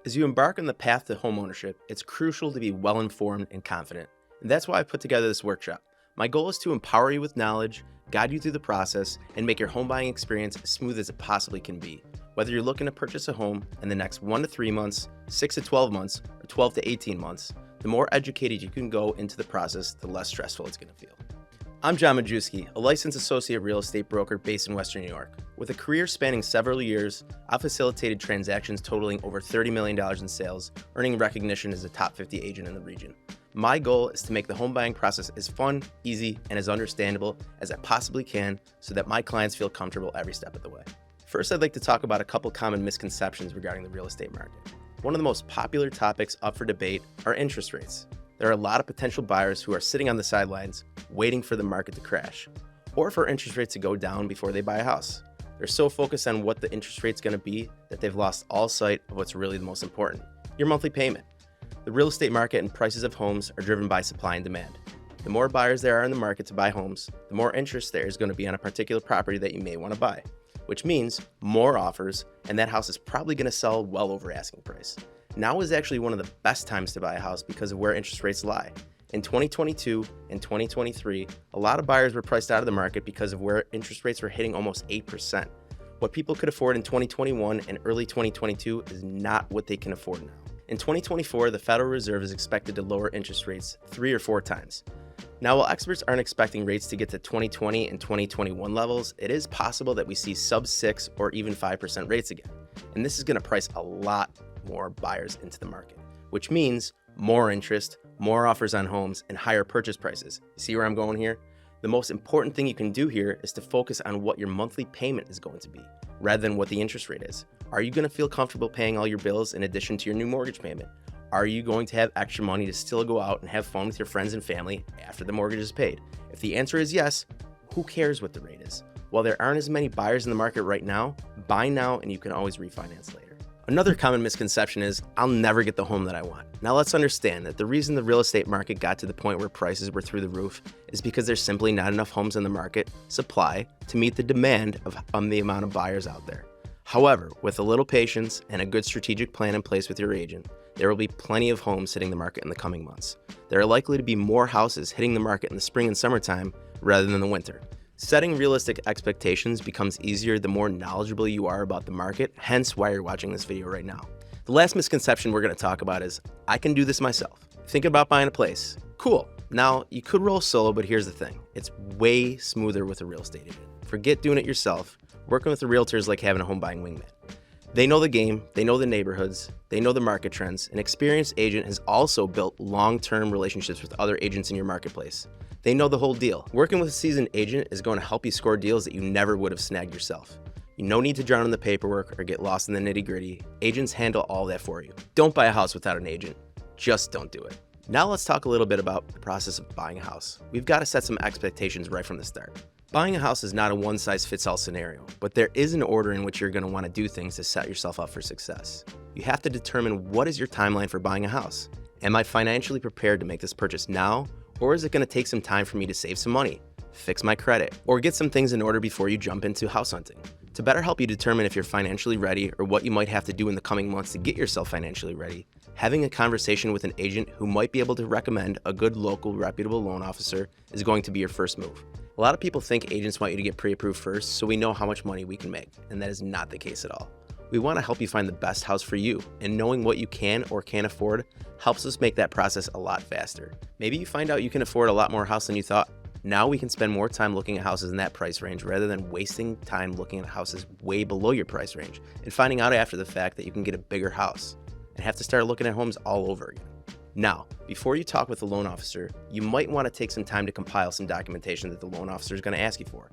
As you embark on the path to homeownership, it's crucial to be well informed and confident. And that's why I put together this workshop. My goal is to empower you with knowledge, guide you through the process, and make your home buying experience as smooth as it possibly can be. Whether you're looking to purchase a home in the next 1 to 3 months, 6 to 12 months, or 12 to 18 months, the more educated you can go into the process, the less stressful it's going to feel. I'm John Majewski, a licensed associate real estate broker based in Western New York. With a career spanning several years, I've facilitated transactions totaling over $30 million in sales, earning recognition as a top 50 agent in the region. My goal is to make the home buying process as fun, easy, and as understandable as I possibly can so that my clients feel comfortable every step of the way. First, I'd like to talk about a couple common misconceptions regarding the real estate market. One of the most popular topics up for debate are interest rates. There are a lot of potential buyers who are sitting on the sidelines waiting for the market to crash, or for interest rates to go down before they buy a house. They're so focused on what the interest rate's going to be that they've lost all sight of what's really the most important, your monthly payment. The real estate market and prices of homes are driven by supply and demand. The more buyers there are in the market to buy homes, the more interest there is going to be on a particular property that you may want to buy, which means more offers, and that house is probably going to sell well over asking price. Now is actually one of the best times to buy a house because of where interest rates lie. In 2022 and 2023, a lot of buyers were priced out of the market because of where interest rates were hitting almost 8%. What people could afford in 2021 and early 2022 is not what they can afford now. In 2024, the Federal Reserve is expected to lower interest rates 3 or 4 times. Now, while experts aren't expecting rates to get to 2020 and 2021 levels, it is possible that we see sub 6 or even 5% rates again. And this is going to price a lot more buyers into the market, which means more interest, more offers on homes, and higher purchase prices. See where I'm going here? The most important thing you can do here is to focus on what your monthly payment is going to be, rather than what the interest rate is. Are you going to feel comfortable paying all your bills in addition to your new mortgage payment? Are you going to have extra money to still go out and have fun with your friends and family after the mortgage is paid? If the answer is yes, who cares what the rate is? While there aren't as many buyers in the market right now, buy now and you can always refinance later. Another common misconception is, I'll never get the home that I want. Now let's understand that the reason the real estate market got to the point where prices were through the roof is because there's simply not enough homes in the market, supply, to meet the demand of the amount of buyers out there. However, with a little patience and a good strategic plan in place with your agent, there will be plenty of homes hitting the market in the coming months. There are likely to be more houses hitting the market in the spring and summertime rather than the winter. Setting realistic expectations becomes easier the more knowledgeable you are about the market, hence why you're watching this video right now. The last misconception we're going to talk about is, I can do this myself. Think about buying a place. Cool. Now, you could roll solo, but here's the thing. It's way smoother with a real estate agent. Forget doing it yourself. Working with a realtor is like having a home buying wingman. They know the game, they know the neighborhoods, they know the market trends. An experienced agent has also built long-term relationships with other agents in your marketplace. They know the whole deal. Working with a seasoned agent is going to help you score deals that you never would have snagged yourself. No need to drown in the paperwork or get lost in the nitty-gritty. Agents handle all that for you. Don't buy a house without an agent. Just don't do it. Now let's talk a little bit about the process of buying a house. We've got to set some expectations right from the start. Buying a house is not a one-size-fits-all scenario, but there is an order in which you're going to want to do things to set yourself up for success. You have to determine, what is your timeline for buying a house? Am I financially prepared to make this purchase now, or is it going to take some time for me to save some money, fix my credit, or get some things in order before you jump into house hunting? To better help you determine if you're financially ready or what you might have to do in the coming months to get yourself financially ready, having a conversation with an agent who might be able to recommend a good local reputable loan officer is going to be your first move. A lot of people think agents want you to get pre-approved first so we know how much money we can make, and that is not the case at all. We want to help you find the best house for you, and knowing what you can or can't afford helps us make that process a lot faster. Maybe you find out you can afford a lot more house than you thought. Now we can spend more time looking at houses in that price range rather than wasting time looking at houses way below your price range and finding out after the fact that you can get a bigger house and have to start looking at homes all over again. Now, before you talk with the loan officer, you might want to take some time to compile some documentation that the loan officer is going to ask you for.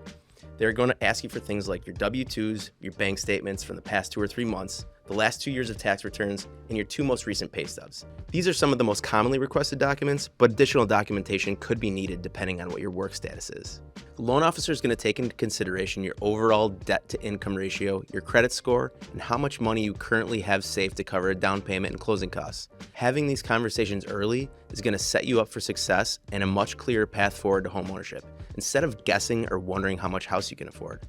They're going to ask you for things like your W-2s, your bank statements from the past 2 or 3 months, the last 2 years of tax returns, and your 2 most recent pay stubs. These are some of the most commonly requested documents, but additional documentation could be needed depending on what your work status is. The loan officer is going to take into consideration your overall debt-to-income ratio, your credit score, and how much money you currently have saved to cover a down payment and closing costs. Having these conversations early is going to set you up for success and a much clearer path forward to homeownership, instead of guessing or wondering how much house you can afford.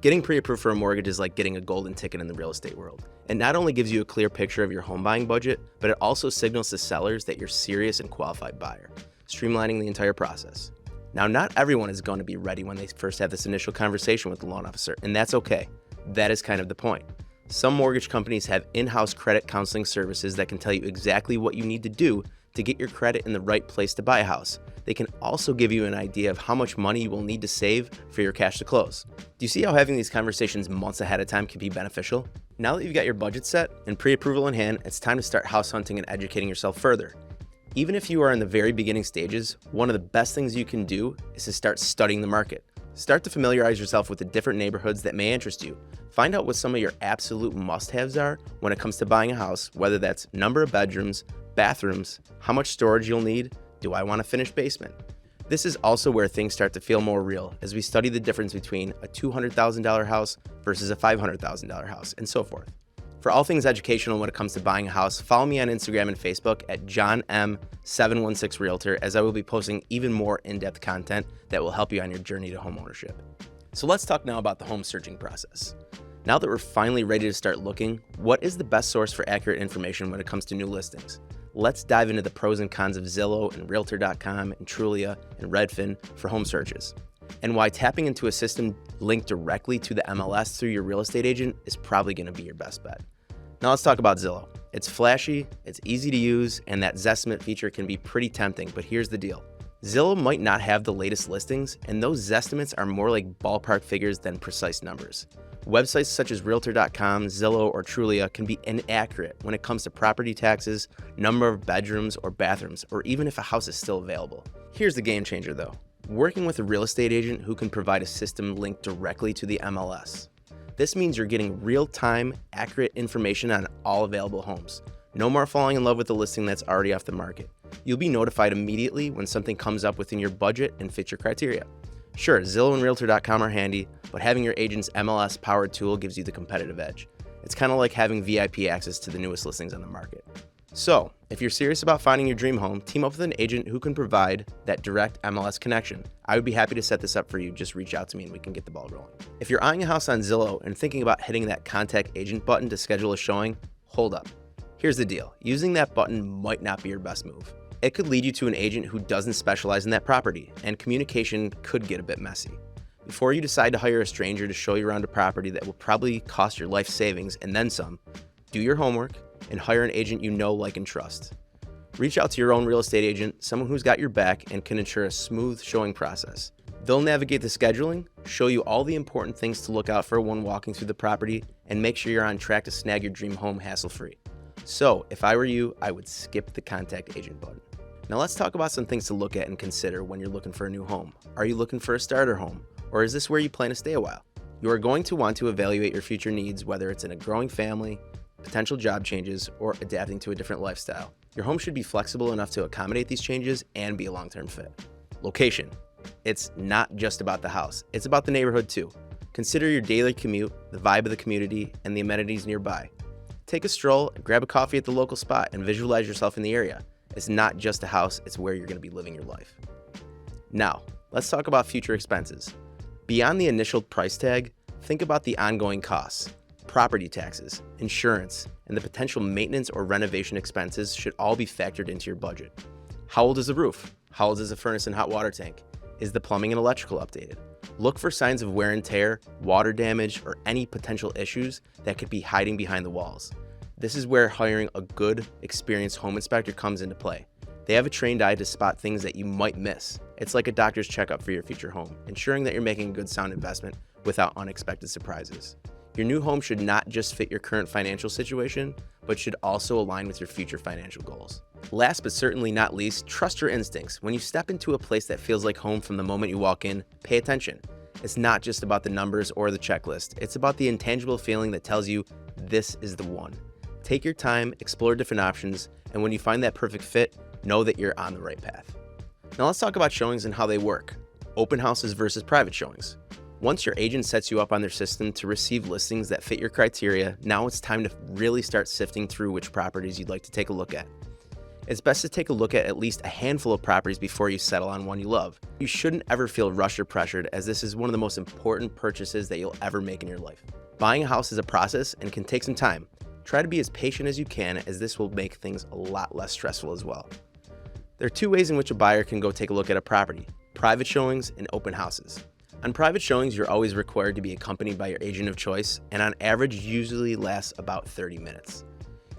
Getting pre-approved for a mortgage is like getting a golden ticket in the real estate world. It not only gives you a clear picture of your home buying budget, but it also signals to sellers that you're a serious and qualified buyer, streamlining the entire process. Now, not everyone is going to be ready when they first have this initial conversation with the loan officer, and that's okay. That is kind of the point. Some mortgage companies have in-house credit counseling services that can tell you exactly what you need to do to get your credit in the right place to buy a house. They can also give you an idea of how much money you will need to save for your cash to close. Do you see how having these conversations months ahead of time can be beneficial? Now that you've got your budget set and pre-approval in hand, it's time to start house hunting and educating yourself further. Even if you are in the very beginning stages, one of the best things you can do is to start studying the market. Start to familiarize yourself with the different neighborhoods that may interest you. Find out what some of your absolute must-haves are when it comes to buying a house, whether that's number of bedrooms, bathrooms, how much storage you'll need, do I want a finished basement? This is also where things start to feel more real as we study the difference between a $200,000 house versus a $500,000 house, and so forth. For all things educational when it comes to buying a house, follow me on Instagram and Facebook at JohnM716Realtor, as I will be posting even more in-depth content that will help you on your journey to homeownership. So let's talk now about the home searching process. Now that we're finally ready to start looking, what is the best source for accurate information when it comes to new listings? Let's dive into the pros and cons of Zillow and Realtor.com and Trulia and Redfin for home searches, and why tapping into a system linked directly to the MLS through your real estate agent is probably going to be your best bet. Now let's talk about Zillow. It's flashy, it's easy to use, and that Zestimate feature can be pretty tempting, but here's the deal. Zillow might not have the latest listings, and those Zestimates are more like ballpark figures than precise numbers. Websites such as Realtor.com, Zillow, or Trulia can be inaccurate when it comes to property taxes, number of bedrooms or bathrooms, or even if a house is still available. Here's the game changer though. Working with a real estate agent who can provide a system linked directly to the MLS. This means you're getting real-time, accurate information on all available homes. No more falling in love with the listing that's already off the market. You'll be notified immediately when something comes up within your budget and fits your criteria. Sure, Zillow and Realtor.com are handy, but having your agent's MLS-powered tool gives you the competitive edge. It's kind of like having VIP access to the newest listings on the market. So, if you're serious about finding your dream home, team up with an agent who can provide that direct MLS connection. I would be happy to set this up for you. Just reach out to me and we can get the ball rolling. If you're eyeing a house on Zillow and thinking about hitting that contact agent button to schedule a showing, hold up. Here's the deal. Using that button might not be your best move. It could lead you to an agent who doesn't specialize in that property, and communication could get a bit messy. Before you decide to hire a stranger to show you around a property that will probably cost your life savings and then some, do your homework and hire an agent you know, like, and trust. Reach out to your own real estate agent, someone who's got your back and can ensure a smooth showing process. They'll navigate the scheduling, show you all the important things to look out for when walking through the property, and make sure you're on track to snag your dream home hassle-free. So, if I were you, I would skip the contact agent button. Now let's talk about some things to look at and consider when you're looking for a new home. Are you looking for a starter home, or is this where you plan to stay a while? You are going to want to evaluate your future needs, whether it's in a growing family, potential job changes, or adapting to a different lifestyle. Your home should be flexible enough to accommodate these changes and be a long-term fit. Location. It's not just about the house, it's about the neighborhood too. Consider your daily commute, the vibe of the community, and the amenities nearby. Take a stroll, grab a coffee at the local spot, and visualize yourself in the area. It's not just a house, it's where you're going to be living your life. Now, let's talk about future expenses. Beyond the initial price tag, think about the ongoing costs. Property taxes, insurance, and the potential maintenance or renovation expenses should all be factored into your budget. How old is the roof? How old is the furnace and hot water tank? Is the plumbing and electrical updated? Look for signs of wear and tear, water damage, or any potential issues that could be hiding behind the walls. This is where hiring a good, experienced home inspector comes into play. They have a trained eye to spot things that you might miss. It's like a doctor's checkup for your future home, ensuring that you're making a good sound investment without unexpected surprises. Your new home should not just fit your current financial situation, but should also align with your future financial goals. Last but certainly not least, trust your instincts. When you step into a place that feels like home from the moment you walk in, pay attention. It's not just about the numbers or the checklist. It's about the intangible feeling that tells you this is the one. Take your time, explore different options, and when you find that perfect fit, know that you're on the right path. Now let's talk about showings and how they work. Open houses versus private showings. Once your agent sets you up on their system to receive listings that fit your criteria, now it's time to really start sifting through which properties you'd like to take a look at. It's best to take a look at least a handful of properties before you settle on one you love. You shouldn't ever feel rushed or pressured, as this is one of the most important purchases that you'll ever make in your life. Buying a house is a process and can take some time. Try to be as patient as you can, as this will make things a lot less stressful as well. There are two ways in which a buyer can go take a look at a property: private showings and open houses. On private showings, you're always required to be accompanied by your agent of choice, and on average usually lasts about 30 minutes.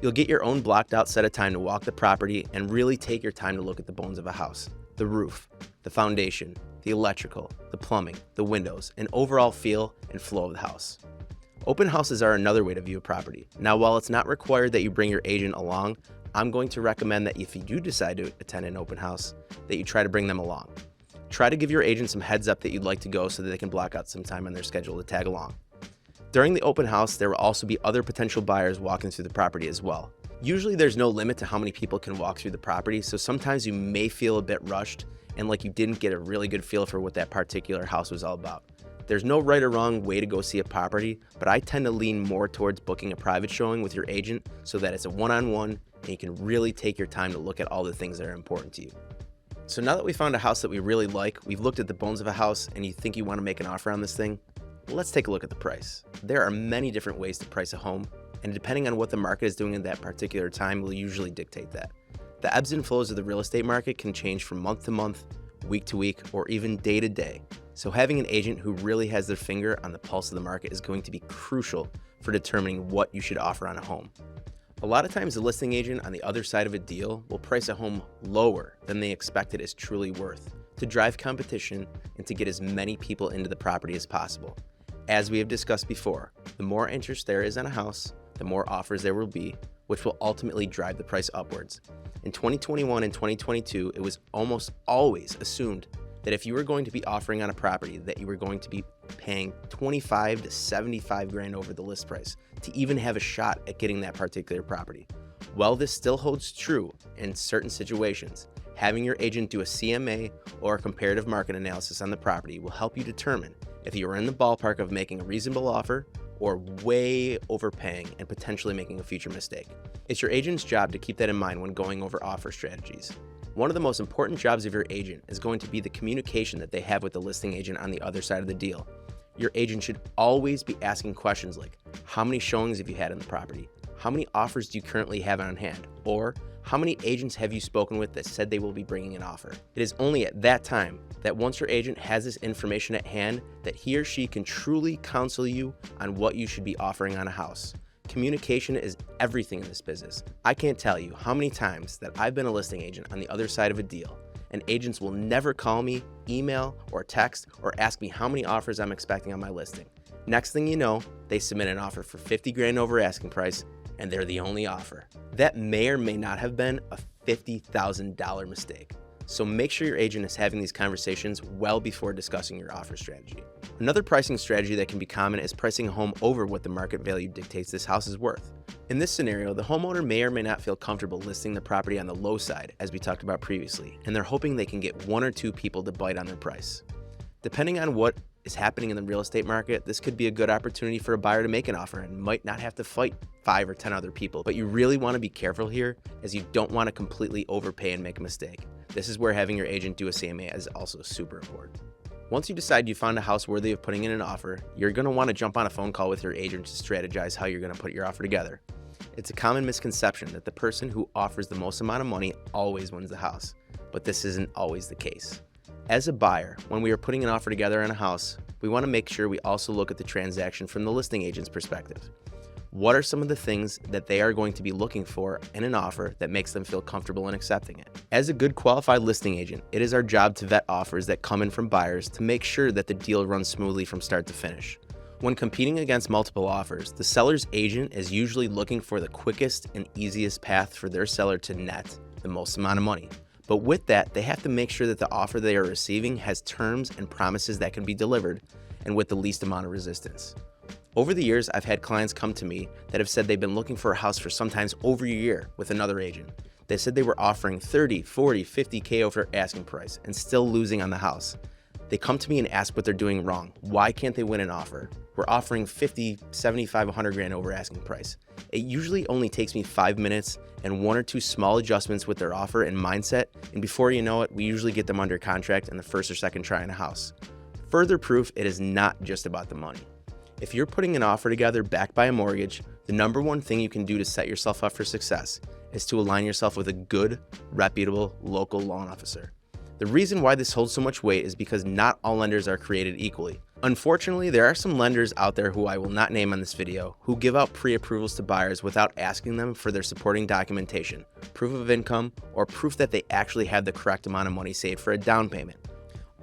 You'll get your own blocked out set of time to walk the property and really take your time to look at the bones of a house: the roof, the foundation, the electrical, the plumbing, the windows, and overall feel and flow of the house. Open houses are another way to view a property. Now, while it's not required that you bring your agent along, I'm going to recommend that if you do decide to attend an open house, that you try to bring them along. Try to give your agent some heads up that you'd like to go so that they can block out some time on their schedule to tag along. During the open house, there will also be other potential buyers walking through the property as well. Usually there's no limit to how many people can walk through the property, so sometimes you may feel a bit rushed and like you didn't get a really good feel for what that particular house was all about. There's no right or wrong way to go see a property, but I tend to lean more towards booking a private showing with your agent so that it's a one-on-one and you can really take your time to look at all the things that are important to you. So now that we found a house that we really like, we've looked at the bones of a house, and you think you want to make an offer on this thing, let's take a look at the price. There are many different ways to price a home, and depending on what the market is doing at that particular time will usually dictate that. The ebbs and flows of the real estate market can change from month to month, week to week, or even day to day. So having an agent who really has their finger on the pulse of the market is going to be crucial for determining what you should offer on a home. A lot of times the listing agent on the other side of a deal will price a home lower than they expect it is truly worth to drive competition and to get as many people into the property as possible. As we have discussed before, the more interest there is on a house, the more offers there will be, which will ultimately drive the price upwards. In 2021 and 2022, it was almost always assumed that if you were going to be offering on a property that you were going to be paying 25 to 75 grand over the list price to even have a shot at getting that particular property. While this still holds true in certain situations, having your agent do a CMA or a comparative market analysis on the property will help you determine if you are in the ballpark of making a reasonable offer or way overpaying and potentially making a future mistake. It's your agent's job to keep that in mind when going over offer strategies. One of the most important jobs of your agent is going to be the communication that they have with the listing agent on the other side of the deal. Your agent should always be asking questions like, how many showings have you had in the property? How many offers do you currently have on hand? Or how many agents have you spoken with that said they will be bringing an offer? It is only at that time that once your agent has this information at hand that he or she can truly counsel you on what you should be offering on a house. Communication is everything in this business. I can't tell you how many times that I've been a listing agent on the other side of a deal, and agents will never call me, email, or text, or ask me how many offers I'm expecting on my listing. Next thing you know, they submit an offer for 50 grand over asking price, and they're the only offer. That may or may not have been a $50,000 mistake. So make sure your agent is having these conversations well before discussing your offer strategy. Another pricing strategy that can be common is pricing a home over what the market value dictates this house is worth. In this scenario, the homeowner may or may not feel comfortable listing the property on the low side, as we talked about previously, and they're hoping they can get one or two people to bite on their price. Depending on what is happening in the real estate market, this could be a good opportunity for a buyer to make an offer and might not have to fight 5 or 10 other people. But you really want to be careful here, as you don't want to completely overpay and make a mistake. This is where having your agent do a CMA is also super important. Once you decide you found a house worthy of putting in an offer, you're going to want to jump on a phone call with your agent to strategize how you're going to put your offer together. It's a common misconception that the person who offers the most amount of money always wins the house, but this isn't always the case. As a buyer, when we are putting an offer together on a house, we want to make sure we also look at the transaction from the listing agent's perspective. What are some of the things that they are going to be looking for in an offer that makes them feel comfortable in accepting it? As a good qualified listing agent, it is our job to vet offers that come in from buyers to make sure that the deal runs smoothly from start to finish. When competing against multiple offers, the seller's agent is usually looking for the quickest and easiest path for their seller to net the most amount of money. But with that, they have to make sure that the offer they are receiving has terms and promises that can be delivered and with the least amount of resistance. Over the years, I've had clients come to me that have said they've been looking for a house for sometimes over a year with another agent. They said they were offering 30, 40, 50K over asking price and still losing on the house. They come to me and ask what they're doing wrong. Why can't they win an offer? We're offering 50, 75, 100 grand over asking price. It usually only takes me 5 minutes and 1 or 2 small adjustments with their offer and mindset, and before you know it, we usually get them under contract in the first or second try in a house. Further proof, it is not just about the money. If you're putting an offer together backed by a mortgage, the number one thing you can do to set yourself up for success is to align yourself with a good, reputable, local loan officer. The reason why this holds so much weight is because not all lenders are created equally. Unfortunately, there are some lenders out there who I will not name on this video who give out pre-approvals to buyers without asking them for their supporting documentation, proof of income, or proof that they actually have the correct amount of money saved for a down payment.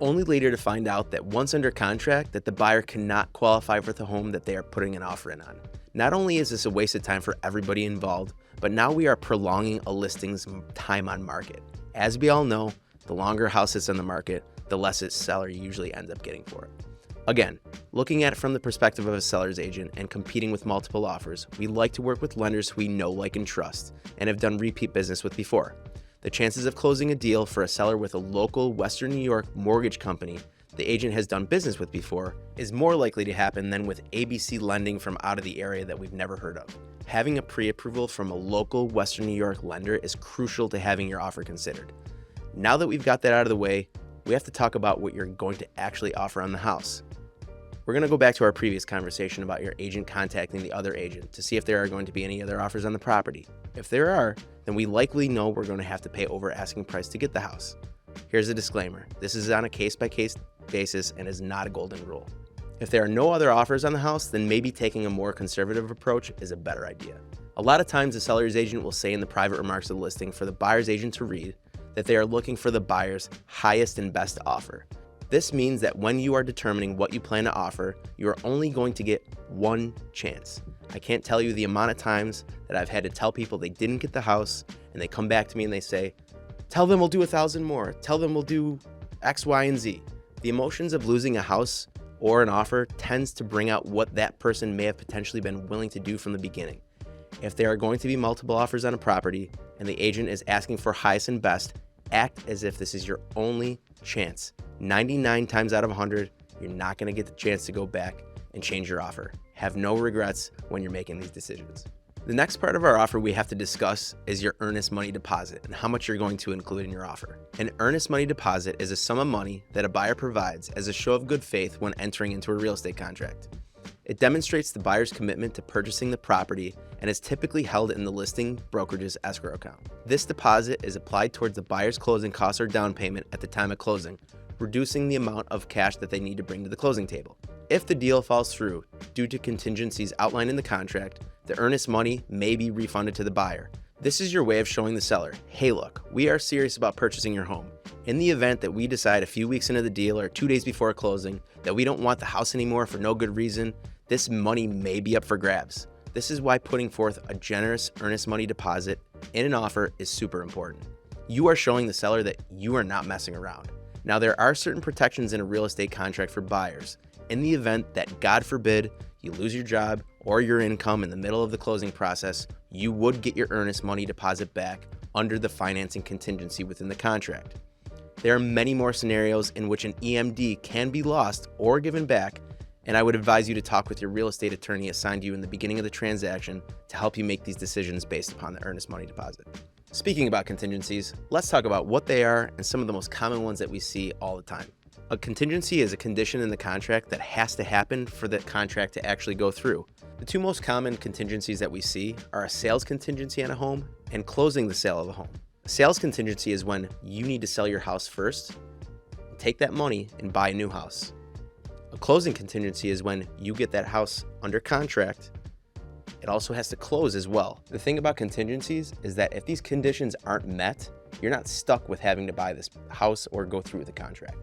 Only later to find out that once under contract that the buyer cannot qualify for the home that they are putting an offer in on. Not only is this a waste of time for everybody involved, but now we are prolonging a listing's time on market. As we all know, the longer a house sits on the market, the less its seller usually ends up getting for it. Again, looking at it from the perspective of a seller's agent and competing with multiple offers, we like to work with lenders we know, like, and trust, and have done repeat business with before. The chances of closing a deal for a seller with a local Western New York mortgage company the agent has done business with before is more likely to happen than with ABC lending from out of the area that we've never heard of. Having a pre-approval from a local Western New York lender is crucial to having your offer considered. Now that we've got that out of the way, we have to talk about what you're going to actually offer on the house. We're going to go back to our previous conversation about your agent contacting the other agent to see if there are going to be any other offers on the property. If there are, then we likely know we're going to have to pay over asking price to get the house. Here's a disclaimer. This is on a case-by-case basis and is not a golden rule. If there are no other offers on the house, then maybe taking a more conservative approach is a better idea. A lot of times the seller's agent will say in the private remarks of the listing for the buyer's agent to read that they are looking for the buyer's highest and best offer. This means that when you are determining what you plan to offer, you are only going to get one chance. I can't tell you the amount of times that I've had to tell people they didn't get the house and they come back to me and they say, tell them we'll do 1,000 more, tell them we'll do X, Y, and Z. The emotions of losing a house or an offer tends to bring out what that person may have potentially been willing to do from the beginning. If there are going to be multiple offers on a property and the agent is asking for highest and best, act as if this is your only chance. 99 times out of 100, you're not going to get the chance to go back and change your offer. Have no regrets when you're making these decisions. The next part of our offer we have to discuss is your earnest money deposit and how much you're going to include in your offer. An earnest money deposit is a sum of money that a buyer provides as a show of good faith when entering into a real estate contract. It demonstrates the buyer's commitment to purchasing the property and is typically held in the listing brokerage's escrow account. This deposit is applied towards the buyer's closing costs or down payment at the time of closing, reducing the amount of cash that they need to bring to the closing table. If the deal falls through due to contingencies outlined in the contract, the earnest money may be refunded to the buyer. This is your way of showing the seller, hey look, we are serious about purchasing your home. In the event that we decide a few weeks into the deal or 2 days before closing that we don't want the house anymore for no good reason, this money may be up for grabs. This is why putting forth a generous earnest money deposit in an offer is super important. You are showing the seller that you are not messing around. Now, there are certain protections in a real estate contract for buyers. In the event that, God forbid, you lose your job or your income in the middle of the closing process, you would get your earnest money deposit back under the financing contingency within the contract. There are many more scenarios in which an EMD can be lost or given back, and I would advise you to talk with your real estate attorney assigned to you in the beginning of the transaction to help you make these decisions based upon the earnest money deposit. Speaking about contingencies, let's talk about what they are and some of the most common ones that we see all the time. A contingency is a condition in the contract that has to happen for the contract to actually go through. The two most common contingencies that we see are a sales contingency on a home and closing the sale of a home. A sales contingency is when you need to sell your house first, take that money and buy a new house. A closing contingency is when you get that house under contract. It also has to close as well. The thing about contingencies is that if these conditions aren't met, you're not stuck with having to buy this house or go through with the contract.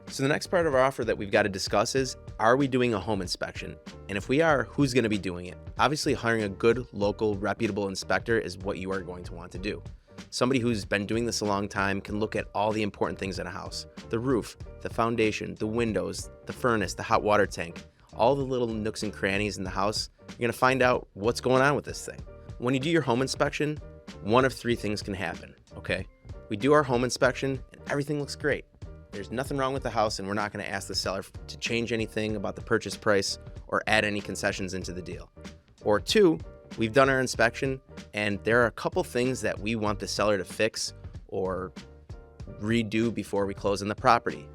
So the next part of our offer that we've got to discuss is, are we doing a home inspection? And if we are, who's going to be doing it? Obviously, hiring a good, local, reputable inspector is what you are going to want to do. Somebody who's been doing this a long time can look at all the important things in a house: the roof, the foundation, the windows, the furnace, the hot water tank, all the little nooks and crannies in the house. You're going to find out what's going on with this thing. When you do your home inspection, one of three things can happen, okay? We do our home inspection and everything looks great. There's nothing wrong with the house and we're not going to ask the seller to change anything about the purchase price or add any concessions into the deal. Or two, we've done our inspection and there are a couple things that we want the seller to fix or redo before we close on the property.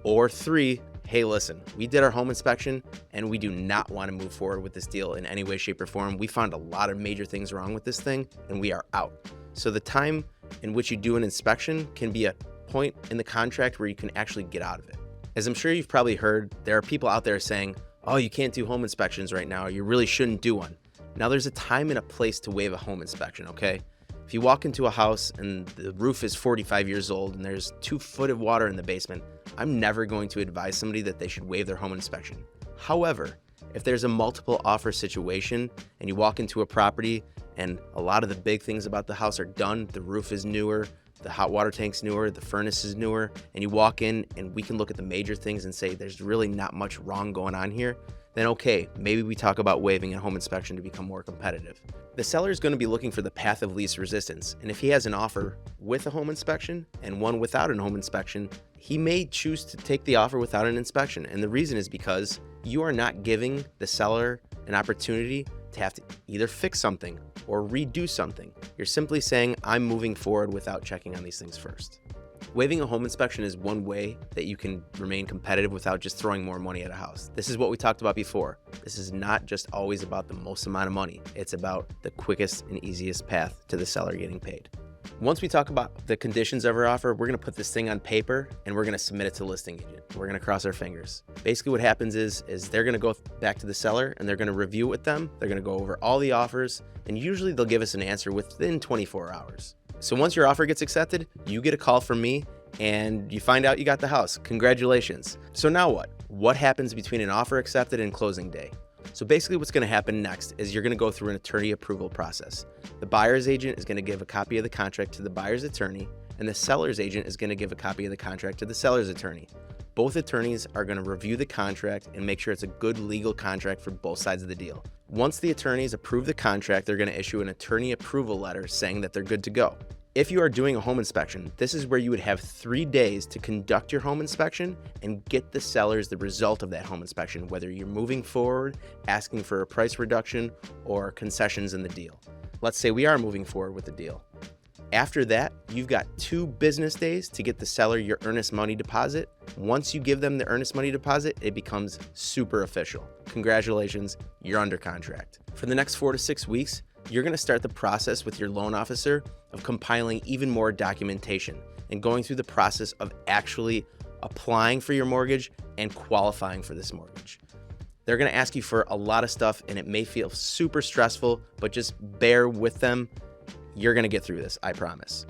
Or three, hey, listen, we did our home inspection and we do not want to move forward with this deal in any way, shape, or form. We found a lot of major things wrong with this thing and we are out. So the time in which you do an inspection can be a point in the contract where you can actually get out of it. As I'm sure you've probably heard, there are people out there saying, oh, you can't do home inspections right now, or you really shouldn't do one. Now, there's a time and a place to waive a home inspection, okay? If you walk into a house and the roof is 45 years old and there's 2 foot of water in the basement, I'm never going to advise somebody that they should waive their home inspection. However, if there's a multiple offer situation and you walk into a property and a lot of the big things about the house are done, the roof is newer, the hot water tank's newer, the furnace is newer, and you walk in and we can look at the major things and say there's really not much wrong going on here, then okay, maybe we talk about waiving a home inspection to become more competitive. The seller is going to be looking for the path of least resistance, and if he has an offer with a home inspection and one without a home inspection, he may choose to take the offer without an inspection. And the reason is because you are not giving the seller an opportunity to have to either fix something or redo something. You're simply saying, I'm moving forward without checking on these things first. Waiving a home inspection is one way that you can remain competitive without just throwing more money at a house. This is what we talked about before. This is not just always about the most amount of money. It's about the quickest and easiest path to the seller getting paid. Once we talk about the conditions of our offer, we're going to put this thing on paper and we're going to submit it to the listing agent. We're going to cross our fingers. Basically what happens is they're going to go back to the seller and they're going to review it with them. They're going to go over all the offers and usually they'll give us an answer within 24 hours. So once your offer gets accepted, you get a call from me and you find out you got the house. Congratulations. So now what? What happens between an offer accepted and closing day? So basically what's going to happen next is you're going to go through an attorney approval process. The buyer's agent is going to give a copy of the contract to the buyer's attorney, and the seller's agent is going to give a copy of the contract to the seller's attorney. Both attorneys are going to review the contract and make sure it's a good legal contract for both sides of the deal. Once the attorneys approve the contract, they're going to issue an attorney approval letter saying that they're good to go. If you are doing a home inspection, this is where you would have 3 days to conduct your home inspection and get the sellers the result of that home inspection, whether you're moving forward, asking for a price reduction, or concessions in the deal. Let's say we are moving forward with the deal. After that, you've got 2 business days to get the seller your earnest money deposit. Once you give them the earnest money deposit, it becomes super official. Congratulations, you're under contract. For the next 4 to 6 weeks, you're going to start the process with your loan officer of compiling even more documentation and going through the process of actually applying for your mortgage and qualifying for this mortgage. They're going to ask you for a lot of stuff and it may feel super stressful, but just bear with them. You're going to get through this, I promise.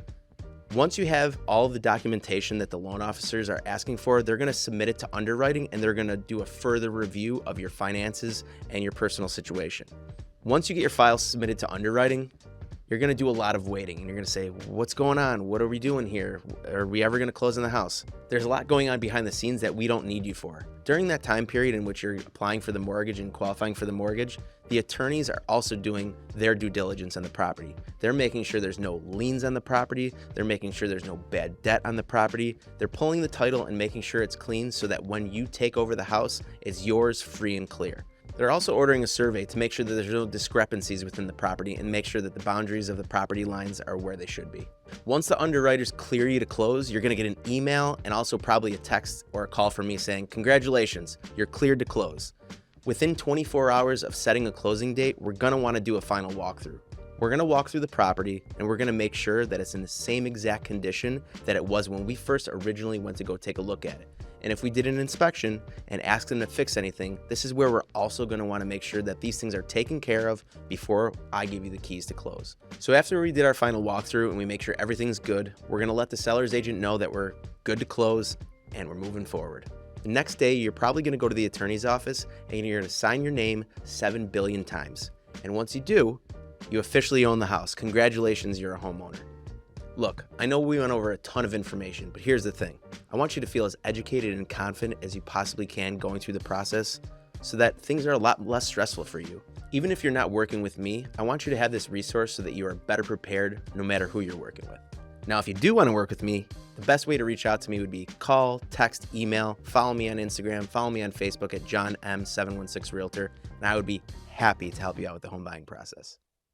Once you have all of the documentation that the loan officers are asking for, they're going to submit it to underwriting and they're going to do a further review of your finances and your personal situation. Once you get your files submitted to underwriting, you're going to do a lot of waiting and you're going to say, what's going on? What are we doing here? Are we ever going to close on the house? There's a lot going on behind the scenes that we don't need you for. During that time period in which you're applying for the mortgage and qualifying for the mortgage, the attorneys are also doing their due diligence on the property. They're making sure there's no liens on the property. They're making sure there's no bad debt on the property. They're pulling the title and making sure it's clean so that when you take over the house, it's yours free and clear. They're also ordering a survey to make sure that there's no discrepancies within the property and make sure that the boundaries of the property lines are where they should be. Once the underwriters clear you to close, you're going to get an email and also probably a text or a call from me saying, congratulations, you're cleared to close. Within 24 hours of setting a closing date, we're going to want to do a final walkthrough. We're going to walk through the property and we're going to make sure that it's in the same exact condition that it was when we first originally went to go take a look at it. And if we did an inspection and asked them to fix anything, this is where we're also going to want to make sure that these things are taken care of before I give you the keys to close. So after we did our final walkthrough and we make sure everything's good, we're going to let the seller's agent know that we're good to close and we're moving forward. The next day, you're probably going to go to the attorney's office and you're going to sign your name 7 billion times. And once you do, you officially own the house. Congratulations, you're a homeowner. Look, I know we went over a ton of information, but here's the thing. I want you to feel as educated and confident as you possibly can going through the process so that things are a lot less stressful for you. Even if you're not working with me, I want you to have this resource so that you are better prepared no matter who you're working with. Now, if you do want to work with me, the best way to reach out to me would be call, text, email, follow me on Instagram, follow me on Facebook at JohnM716Realtor, and I would be happy to help you out with the home buying process.